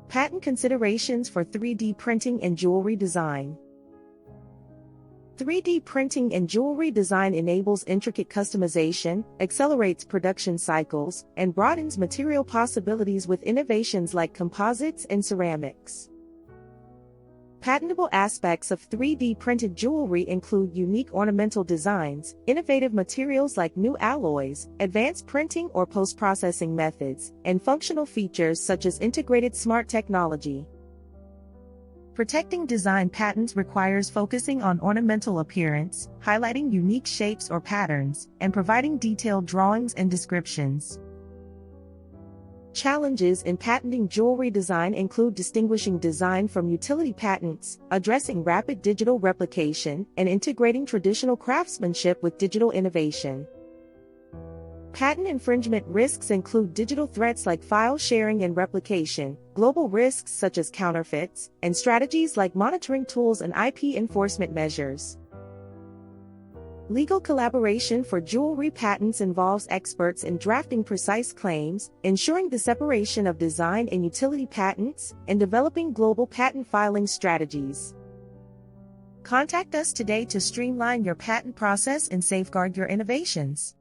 Patent considerations for 3D printing and jewelry design. 3D printing and jewelry design enables intricate customization, accelerates production cycles, and broadens material possibilities with innovations like composites and ceramics. Patentable aspects of 3D printed jewelry include unique ornamental designs, innovative materials like new alloys, advanced printing or post-processing methods, and functional features such as integrated smart technology. Protecting design patents requires focusing on ornamental appearance, highlighting unique shapes or patterns, and providing detailed drawings and descriptions. Challenges in patenting jewelry design include distinguishing design from utility patents, addressing rapid digital replication, and integrating traditional craftsmanship with digital innovation. Patent infringement risks include digital threats like file sharing and replication, global risks such as counterfeits, and strategies like monitoring tools and IP enforcement measures. Legal collaboration for jewelry patents involves experts in drafting precise claims, ensuring the separation of design and utility patents, and developing global patent filing strategies. Contact us today to streamline your patent process and safeguard your innovations.